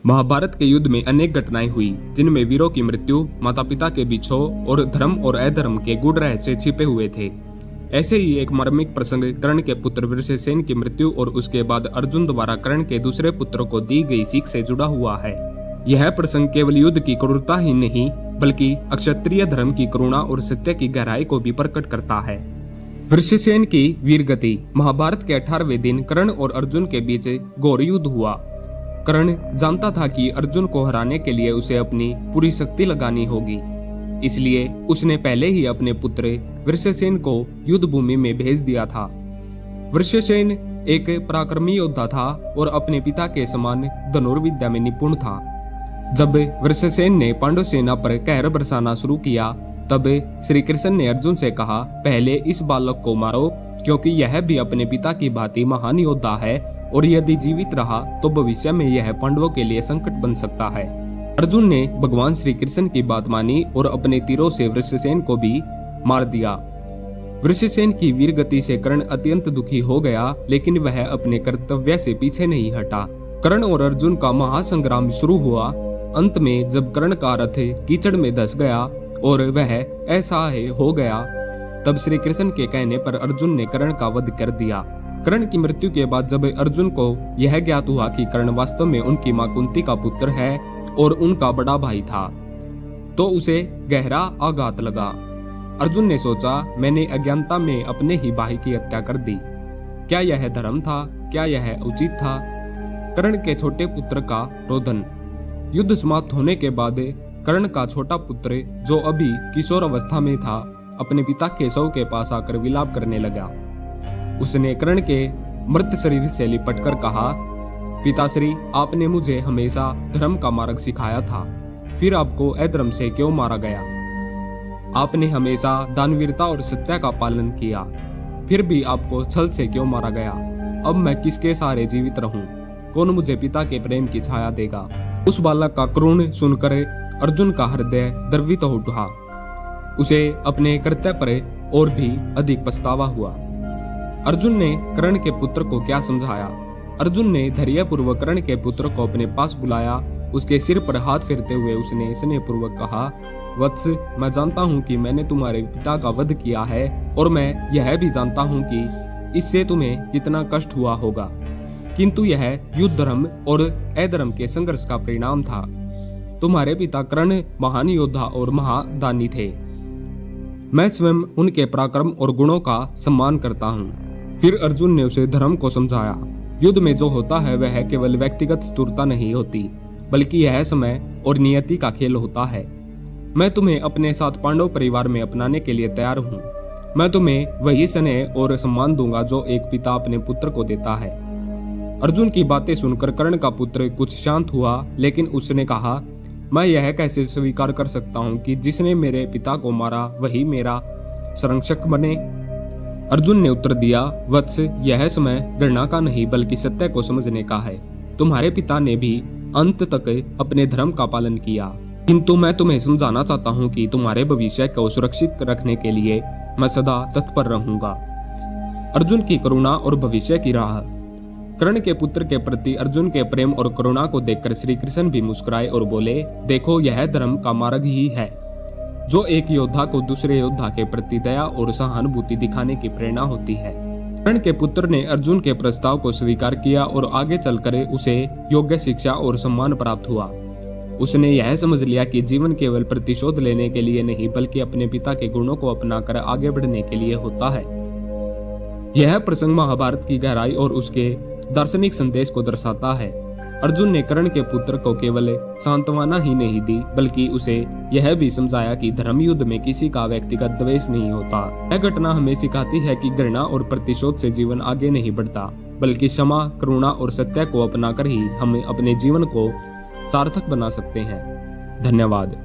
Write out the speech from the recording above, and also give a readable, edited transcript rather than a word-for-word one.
महाभारत के युद्ध में अनेक घटनाएं हुई जिनमें वीरों की मृत्यु, माता पिता के बिछोह और धर्म और अधर्म के गूढ़ रहस्य छिपे हुए थे। ऐसे ही एक मार्मिक प्रसंग कर्ण के पुत्र वृषसेन की मृत्यु और उसके बाद अर्जुन द्वारा कर्ण के दूसरे पुत्र को दी गई सीख से जुड़ा हुआ है। यह प्रसंग केवल युद्ध की क्रूरता ही नहीं बल्कि अक्षत्रिय धर्म की करुणा और सत्य की गहराई को भी प्रकट करता है। वृषसेन की वीरगति। महाभारत के 18वें दिन कर्ण और अर्जुन के बीच घोर युद्ध हुआ। कर्ण जानता था कि अर्जुन को हराने के लिए उसे अपनी पूरी शक्ति लगानी होगी, इसलिए उसने पहले ही अपने पुत्र वृषसेन को युद्ध भूमि में भेज दिया था। वृषसेन एक पराक्रमी योद्धा था और अपने पिता के समान धनुर्विद्या में निपुण था। जब वृषसेन ने पांडव सेना पर कहर बरसाना शुरू किया तब श्री कृष्ण ने अर्जुन से कहा, पहले इस बालक को मारो क्योंकि यह भी अपने पिता की भांति महान योद्धा है और यदि जीवित रहा तो भविष्य में यह पांडवों के लिए संकट बन सकता है। अर्जुन ने भगवान श्री कृष्ण की बात मानी और अपने तीरों से वृषसेन को भी मार दिया। वृषसेन की वीरगति से कर्ण अत्यंत दुखी हो गया, लेकिन वह अपने कर्तव्य से पीछे नहीं हटा। कर्ण और अर्जुन का महासंग्राम शुरू हुआ। अंत में जब कर्ण का रथ कीचड़ में धंस गया और वह असहाय हो गया, तब श्री कृष्ण के कहने पर अर्जुन ने कर्ण का वध कर दिया। कर्ण की मृत्यु के बाद जब अर्जुन को यह ज्ञात हुआ कि कर्ण वास्तव में उनकी मां कुंती का पुत्र है और उनका बड़ा भाई था, तो उसे गहरा आघात लगा। अर्जुन ने सोचा, मैंने अज्ञानता में अपने ही भाई की हत्या कर दी। क्या यह धर्म था? क्या यह उचित था? कर्ण के छोटे पुत्र का रोदन। युद्ध समाप्त होने के बाद कर्ण का छोटा पुत्र, जो अभी किशोर अवस्था में था, अपने पिता के शव के पास आकर विलाप करने लगा। उसने कर्ण के मृत शरीर से लिपटकर कहा, पिताश्री, आपने मुझे हमेशा धर्म का मार्ग सिखाया था, फिर आपको अधर्म से क्यों मारा गया? आपने हमेशा दानवीरता और सत्य का पालन किया, फिर भी आपको छल से क्यों मारा गया? अब मैं किसके सहारे जीवित रहूं? कौन मुझे पिता के प्रेम की छाया देगा? उस बालक का क्रोध सुनकर अर्जुन का हृदय द्रवित हो उठा। उसे अपने कर्तव्य पर और भी अधिक पछतावा हुआ। अर्जुन ने कर्ण के पुत्र को क्या समझाया? अर्जुन ने धैर्यपूर्वक कर्ण के पुत्र को अपने पास बुलाया। उसके सिर पर हाथ फेरते हुए उसने स्नेहपूर्वक कहा, वत्स, मैं जानता हूं कि मैंने तुम्हारे पिता का वध किया है और मैं यह भी जानता हूं कि इससे तुम्हें कितना कष्ट हुआ होगा, किंतु यह युद्ध धर्म और अधर्म के संघर्ष का परिणाम था। तुम्हारे पिता कर्ण महान योद्धा और महादानी थे। मैं स्वयं उनके पराक्रम और गुणों का सम्मान करता हूँ। फिर अर्जुन ने उसे धर्म को समझाया। युद्ध में जो होता है वह केवल व्यक्तिगत चतुरता नहीं होती, बल्कि यह समय और नियति का खेल होता है। मैं तुम्हें अपने साथ पांडव परिवार में अपनाने के लिए तैयार हूँ। मैं तुम्हें वही स्नेह और सम्मान दूंगा जो एक पिता अपने पुत्र को देता है। अर्जुन की बातें सुनकर कर्ण का पुत्र कुछ शांत हुआ, लेकिन उसने कहा, मैं यह कैसे स्वीकार कर सकता हूँ कि जिसने मेरे पिता को मारा वही मेरा संरक्षक बने? अर्जुन ने उत्तर दिया, वत्स, यह समय घृणा का नहीं बल्कि सत्य को समझने का है। तुम्हारे पिता ने भी अंत तक अपने धर्म का पालन किया, किंतु मैं तुम्हें समझाना चाहता हूँ कि तुम्हारे भविष्य को सुरक्षित रखने के लिए मैं सदा तत्पर रहूंगा। अर्जुन की करुणा और भविष्य की राह। कर्ण के पुत्र के प्रति अर्जुन के प्रेम और करुणा को देखकर श्री कृष्ण भी मुस्कुराए और बोले, देखो, यह धर्म का मार्ग ही है जो एक योद्धा को दूसरे योद्धा के प्रति दया और सहानुभूति दिखाने की प्रेरणा होती है। कर्ण के पुत्र ने अर्जुन के प्रस्ताव को स्वीकार किया और आगे चलकर उसे योग्य शिक्षा और सम्मान प्राप्त हुआ। उसने यह समझ लिया कि जीवन केवल प्रतिशोध लेने के लिए नहीं बल्कि अपने पिता के गुणों को अपनाकर आगे बढ़ने के लिए होता है। यह प्रसंग महाभारत की गहराई और उसके दार्शनिक संदेश को दर्शाता है। अर्जुन ने कर्ण के पुत्र को केवल सांत्वना ही नहीं दी बल्कि उसे यह भी समझाया कि धर्म युद्ध में किसी का व्यक्तिगत द्वेष नहीं होता। यह घटना हमें सिखाती है कि घृणा और प्रतिशोध से जीवन आगे नहीं बढ़ता, बल्कि क्षमा, करुणा और सत्य को अपनाकर ही हम अपने जीवन को सार्थक बना सकते हैं। धन्यवाद।